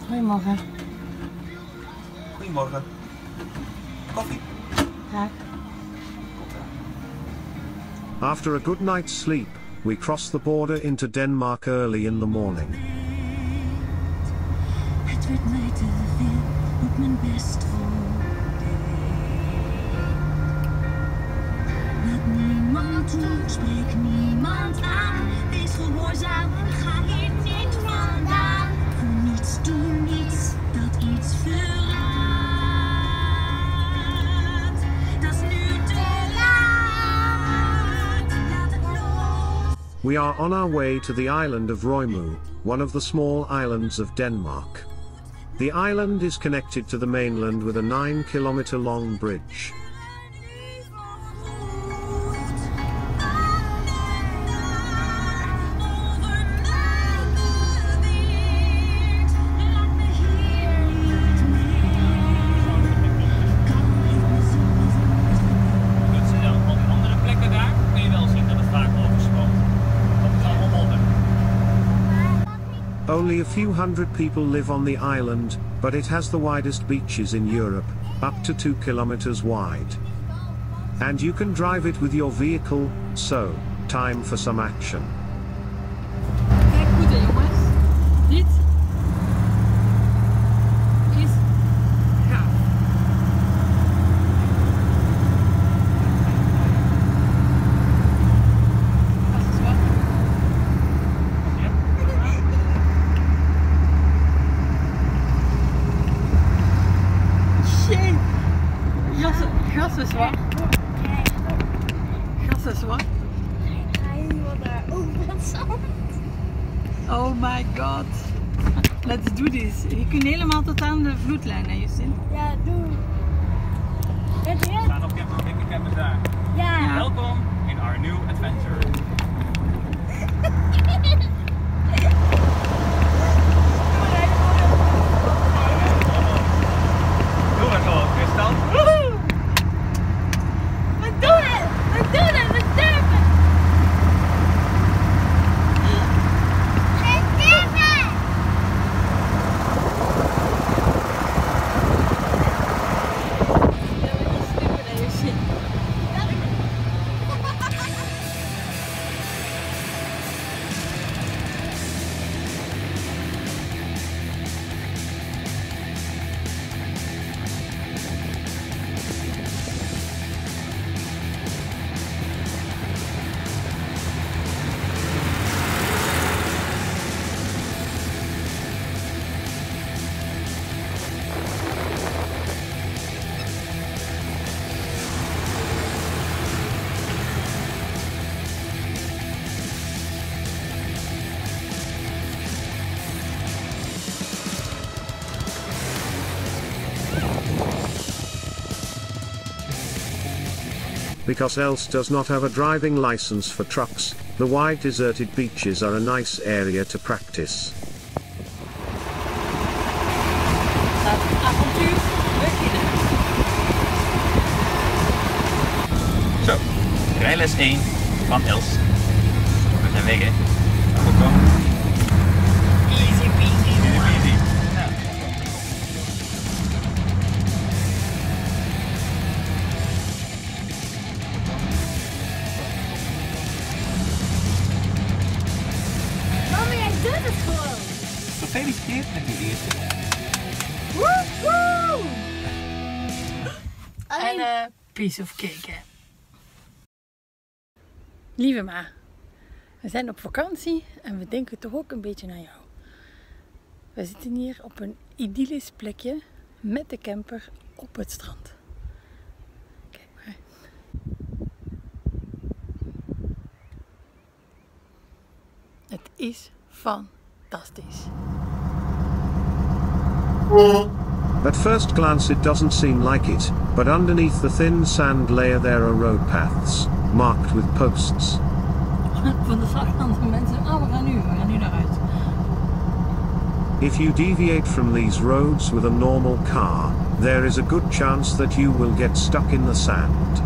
Goedemorgen. Goedemorgen. Koffie? Graag. After a good night's sleep, we cross the border into Denmark early in the morning. Het werd mij te veel op mijn best voor. Laat niemand toe, spreek niemand aan. Wees gehoorzaam en ga hier niet vandaan. Voor niets, doe niets dat iets verraadt. Dat is nu te laat. Laat het los. We are on our way to the island of Roimu, one of the small islands of Denmark. The island is connected to the mainland with a 9-kilometer-long bridge. Only a few hundred people live on the island, but it has the widest beaches in Europe, up to 2 kilometers wide. And you can drive it with your vehicle, so, time for some action. Kijk goed hè jongens. Dit is gaaf. Dat is wat. Shit. Gas is wat. Gas is wat. Oh my god. Let's do this. Je kunt helemaal tot aan de vloedlijn, hè Justin? Ja, doe. We gaan op camper daar. Ja. Welkom in our new adventure. Doe maar gewoon, Christel. Woehoe! We doen het! We doen het! We durven! We durven! Because Els does not have a driving license for trucks, the wide deserted beaches are a nice area to practice. Avontuur beginnen. Zo, rijles 1 van Els. We zijn weg hè. Goed komen. Easy peasy. Easy peasy. Mami, jij doet het gewoon! Gefeliciteerd met je eerste. Woehoe! En piece of cake hè. Lieve ma, we zijn op vakantie en we denken toch ook een beetje aan jou. We zitten hier op een idyllisch plekje met de camper op het strand. Kijk maar. Het is fantastisch. At first glance it doesn't seem like it, but underneath the thin sand layer there are road paths, marked with posts. Van de zachtkant van mensen, we gaan nu naar huis. If you deviate from these roads with a normal car, there is a good chance that you will get stuck in the sand.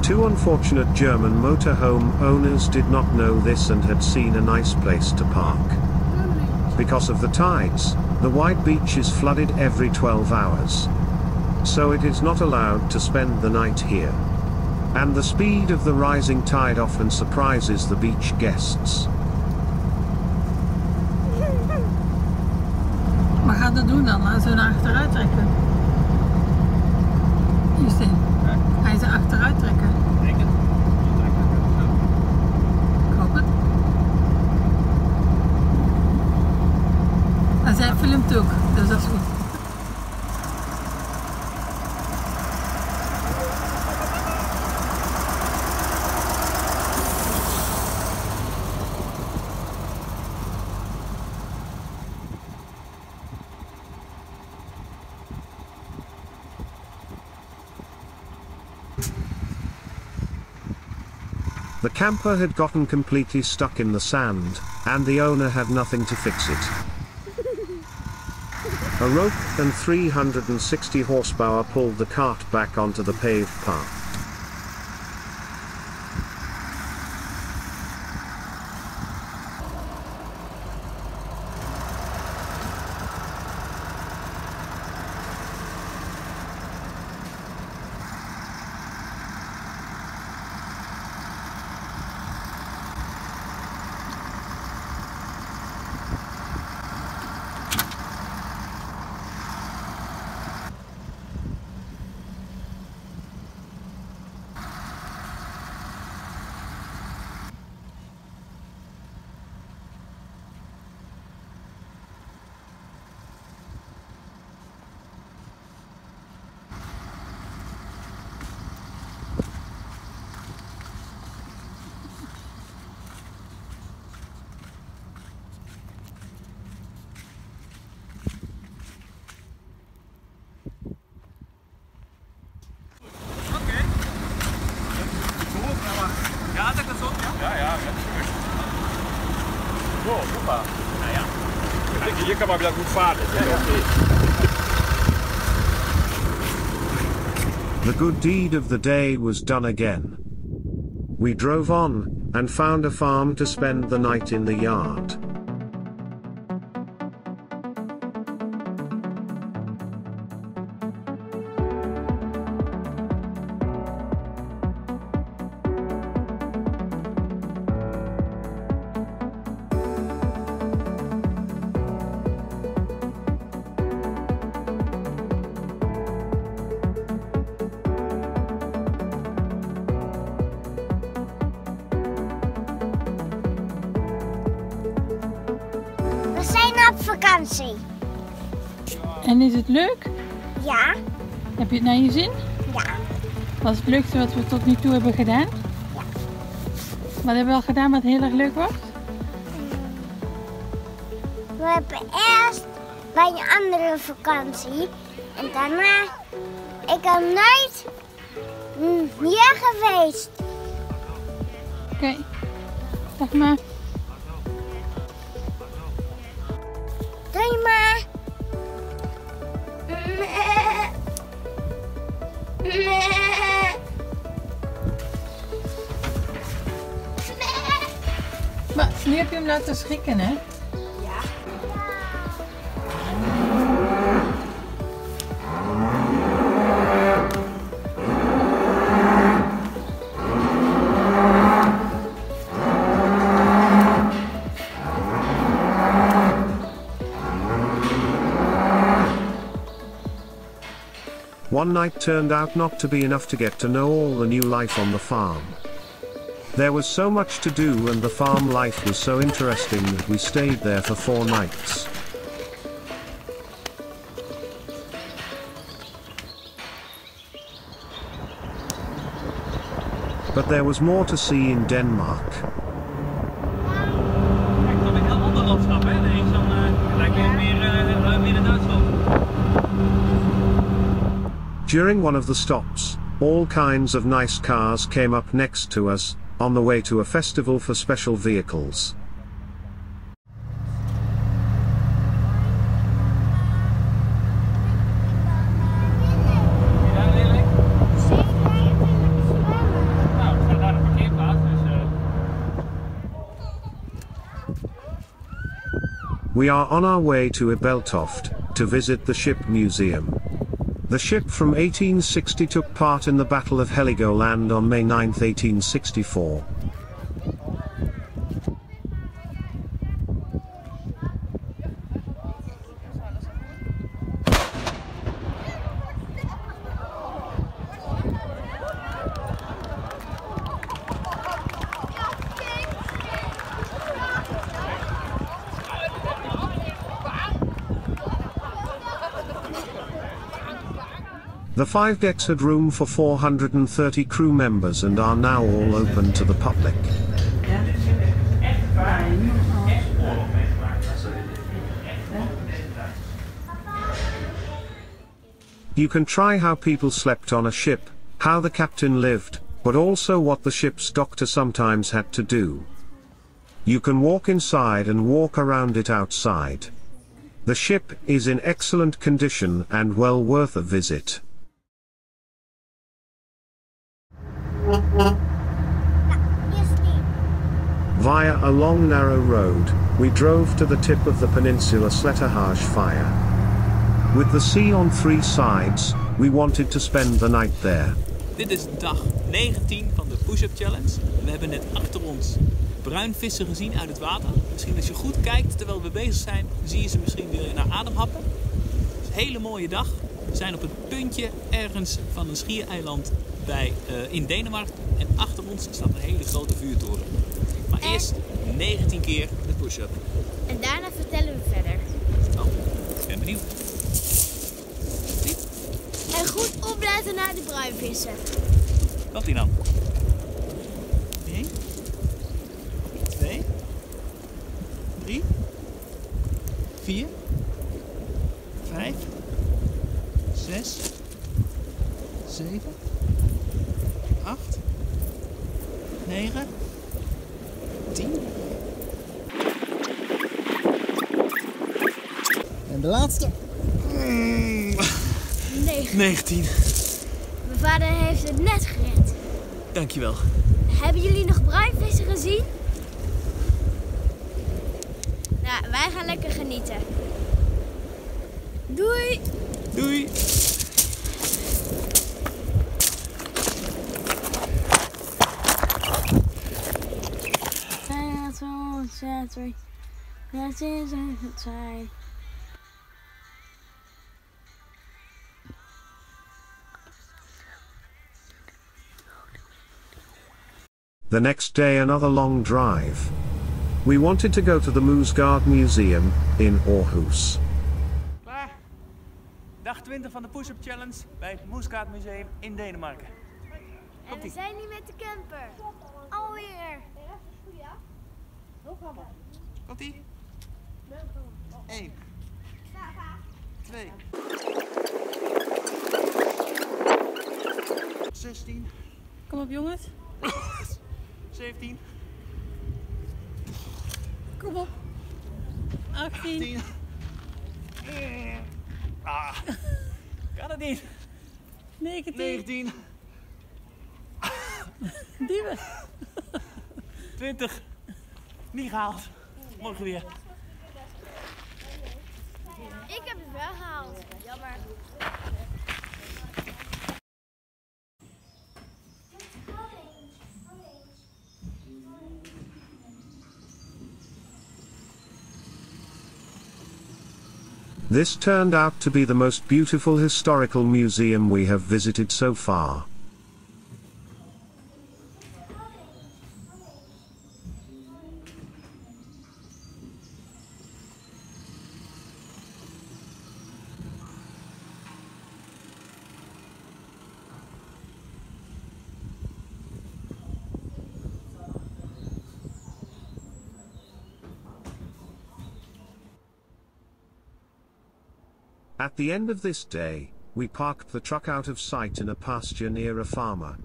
Two unfortunate German motorhome owners did not know this and had seen a nice place to park. Because of the tides, the wide beach is flooded every 12 hours. So it is not allowed to spend the night here. And the speed of the rising tide often surprises the beach guests. Maar ga dat doen dan, laten we naar achteruit trekken. Justin, ga je ze achteruit trekken? Trekken? Ik hoop het. En zij filmt ook, dus dat is goed. The camper had gotten completely stuck in the sand, and the owner had nothing to fix it. A rope and 360 horsepower pulled the cart back onto the paved path. Ja, dat is ook, ja? Ja, Zo, hoppa. Nou ja. Je kan maar weer goed varen. The good deed of the day was done again. We drove on, and found a farm to spend the night in the yard. We zijn op vakantie. En is het leuk? Ja, Heb je het naar je zin? ja. Wat is het leukste wat we tot nu toe hebben gedaan? Ja. Wat hebben we al gedaan wat heel erg leuk was? We hebben eerst bij een andere vakantie en daarna, ik heb nooit hier geweest. Oké. Dag maar. Doei maar. Maar nu heb je hem laten schrikken, hè? One night turned out not to be enough to get to know all the new life on the farm. There was so much to do and the farm life was so interesting that we stayed there for 4 nights. But there was more to see in Denmark. Kijk, dat is een heel ander landschap, hè? Er is dan lijkt meer in Duitsland. During one of the stops, all kinds of nice cars came up next to us, on the way to a festival for special vehicles. Ja, lelijk. Nou, er staat daar een parkeerplaats, dus... We are on our way to Ibeltoft, to visit the ship museum. The ship from 1860 took part in the Battle of Heligoland on May 9, 1864. The 5 decks had room for 430 crew members and are now all open to the public. You can try how people slept on a ship, how the captain lived, but also what the ship's doctor sometimes had to do. You can walk inside and walk around it outside. The ship is in excellent condition and well worth a visit. Via a long narrow road, we drove to the tip of the Peninsula Fire. With the sea on 3 sides, we wanted to spend the night there. Dit is dag 19 van de push-up challenge. We hebben net achter ons bruinvissen gezien uit het water. Misschien als je goed kijkt terwijl we bezig zijn, zie je ze misschien weer naar adem happen. Het is een hele mooie dag. We zijn op het puntje ergens van een schiereiland in Denemarken. En achter ons staat een hele grote vuurtoren. Maar eerst 19 keer de push-up. En daarna vertellen we verder. Oh, ik ben benieuwd. En goed opletten naar de bruinvissen. Komt ie dan? 1, 2, 3, 4, 5, 6, 7, 8, 9, 10. En de laatste. 19. Mijn vader heeft het net gered. Dankjewel. Hebben jullie nog bruinvissen gezien? Nou, wij gaan lekker genieten. Doei! Doei! The next day another long drive. We wanted to go to the Moosgaard Museum in Aarhus. Klaar. Dag 20 van de push-up challenge bij het Moosgaard Museum in Denemarken. En we zijn nu met de camper. Alweer. Komt-ie? 1, 2, 16. Kom op jongens. 17. Kom op. 18. Ah, kan het niet. 19. Dieven. 20. Niet gehaald. Morgen weer. Ik heb het wel gehaald. Jammer. This turned out to be the most beautiful historical museum we have visited so far. At the end of this day, we parked the truck out of sight in a pasture near a farmer.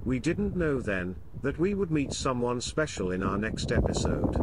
We didn't know then that we would meet someone special in our next episode.